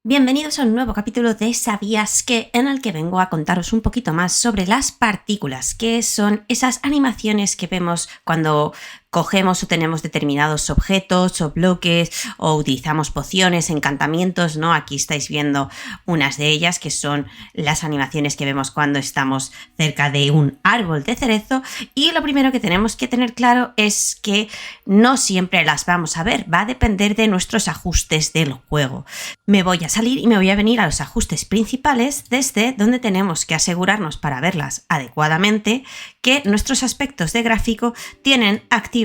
Bienvenidos a un nuevo capítulo de ¿Sabías qué?, en el que vengo a contaros un poquito más sobre las partículas, que son esas animaciones que vemos cuando cogemos o tenemos determinados objetos o bloques o utilizamos pociones, encantamientos, ¿no? Aquí estáis viendo unas de ellas, que son las animaciones que vemos cuando estamos cerca de un árbol de cerezo. Y lo primero que tenemos que tener claro es que no siempre las vamos a ver, va a depender de nuestros ajustes del juego. Me voy a salir y me voy a venir a los ajustes principales, desde donde tenemos que asegurarnos para verlas adecuadamente que nuestros aspectos de gráfico tienen activadas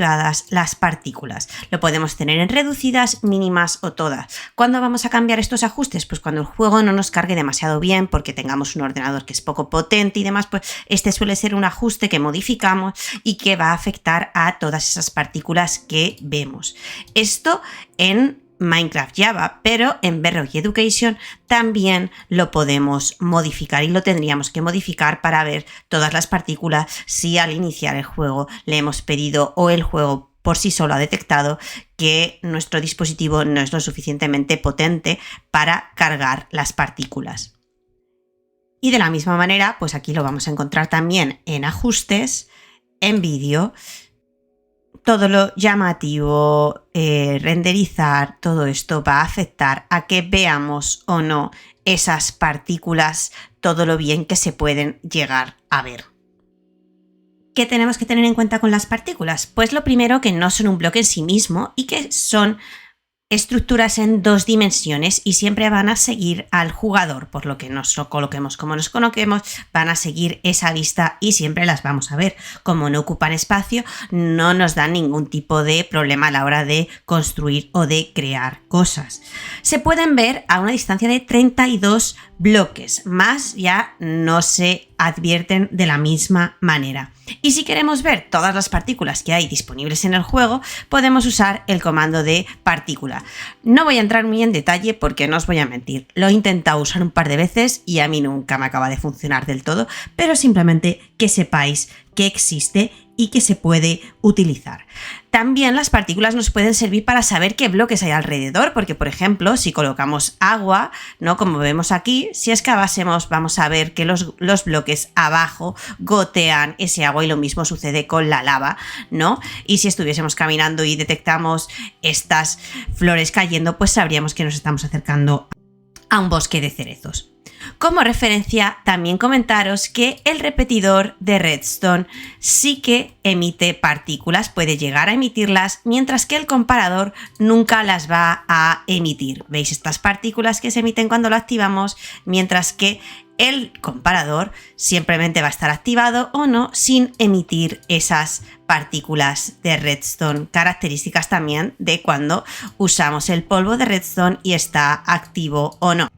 las partículas. Lo podemos tener en reducidas, mínimas o todas. ¿Cuándo vamos a cambiar estos ajustes? Pues cuando el juego no nos cargue demasiado bien, porque tengamos un ordenador que es poco potente y demás, pues este suele ser un ajuste que modificamos y que va a afectar a todas esas partículas que vemos. Esto en Minecraft Java, pero en Bedrock Education también lo podemos modificar y lo tendríamos que modificar para ver todas las partículas si al iniciar el juego le hemos pedido o el juego por sí solo ha detectado que nuestro dispositivo no es lo suficientemente potente para cargar las partículas. Y de la misma manera, pues aquí lo vamos a encontrar también en ajustes, en vídeo. Todo lo llamativo, renderizar, todo esto va a afectar a que veamos o no esas partículas, todo lo bien que se pueden llegar a ver. ¿Qué tenemos que tener en cuenta con las partículas? Pues lo primero, que no son un bloque en sí mismo y que son estructuras en dos dimensiones y siempre van a seguir al jugador, por lo que nos lo coloquemos como nos coloquemos, van a seguir esa vista y siempre las vamos a ver. Como no ocupan espacio, no nos dan ningún tipo de problema a la hora de construir o de crear cosas. Se pueden ver a una distancia de 32 bloques, más ya no se advierten de la misma manera. Y si queremos ver todas las partículas que hay disponibles en el juego, podemos usar el comando de partícula. No voy a entrar muy en detalle porque no os voy a mentir, lo he intentado usar un par de veces y a mí nunca me acaba de funcionar del todo, pero simplemente que sepáis que existe y que se puede utilizar. También las partículas nos pueden servir para saber qué bloques hay alrededor, porque por ejemplo, si colocamos agua, ¿no? Como vemos aquí, si excavásemos vamos a ver que los bloques abajo gotean ese agua y lo mismo sucede con la lava, ¿no? Y si estuviésemos caminando y detectamos estas flores cayendo, pues sabríamos que nos estamos acercando a un bosque de cerezos. Como referencia, también comentaros que el repetidor de redstone sí que emite partículas, puede llegar a emitirlas, mientras que el comparador nunca las va a emitir. ¿Veis estas partículas que se emiten cuando lo activamos? Mientras que el comparador simplemente va a estar activado o no sin emitir esas partículas de redstone, características también de cuando usamos el polvo de redstone y está activo o no.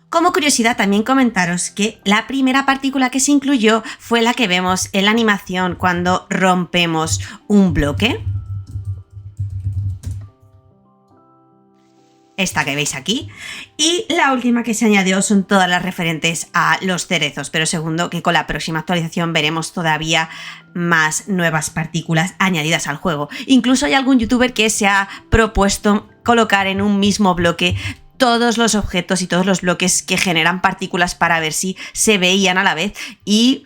Como curiosidad, también comentaros que la primera partícula que se incluyó fue la que vemos en la animación cuando rompemos un bloque. Esta que veis aquí. Y la última que se añadió son todas las referentes a los cerezos, pero segundo que con la próxima actualización veremos todavía más nuevas partículas añadidas al juego. Incluso hay algún youtuber que se ha propuesto colocar en un mismo bloque todos los objetos y todos los bloques que generan partículas para ver si se veían a la vez y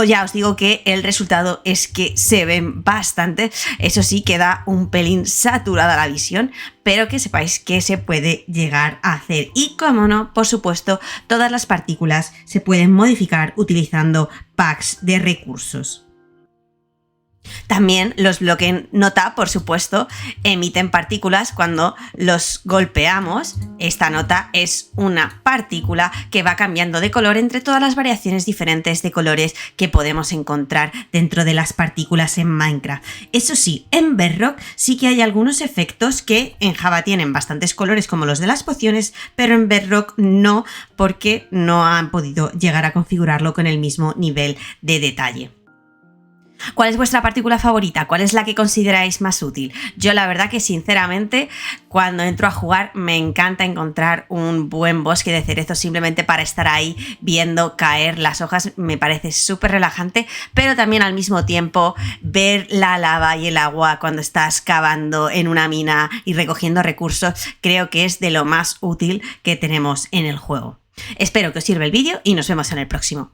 ya os digo que el resultado es que se ven bastante. Eso sí, queda un pelín saturada la visión, pero que sepáis que se puede llegar a hacer. Y como no, por supuesto, todas las partículas se pueden modificar utilizando packs de recursos. También los bloques nota, por supuesto, emiten partículas cuando los golpeamos. Esta nota es una partícula que va cambiando de color entre todas las variaciones diferentes de colores que podemos encontrar dentro de las partículas en Minecraft. Eso sí, en Bedrock sí que hay algunos efectos que en Java tienen bastantes colores como los de las pociones, pero en Bedrock no, porque no han podido llegar a configurarlo con el mismo nivel de detalle. ¿Cuál es vuestra partícula favorita? ¿Cuál es la que consideráis más útil? Yo la verdad que sinceramente cuando entro a jugar me encanta encontrar un buen bosque de cerezos simplemente para estar ahí viendo caer las hojas. Me parece súper relajante, pero también al mismo tiempo ver la lava y el agua cuando estás cavando en una mina y recogiendo recursos creo que es de lo más útil que tenemos en el juego. Espero que os sirva el vídeo y nos vemos en el próximo.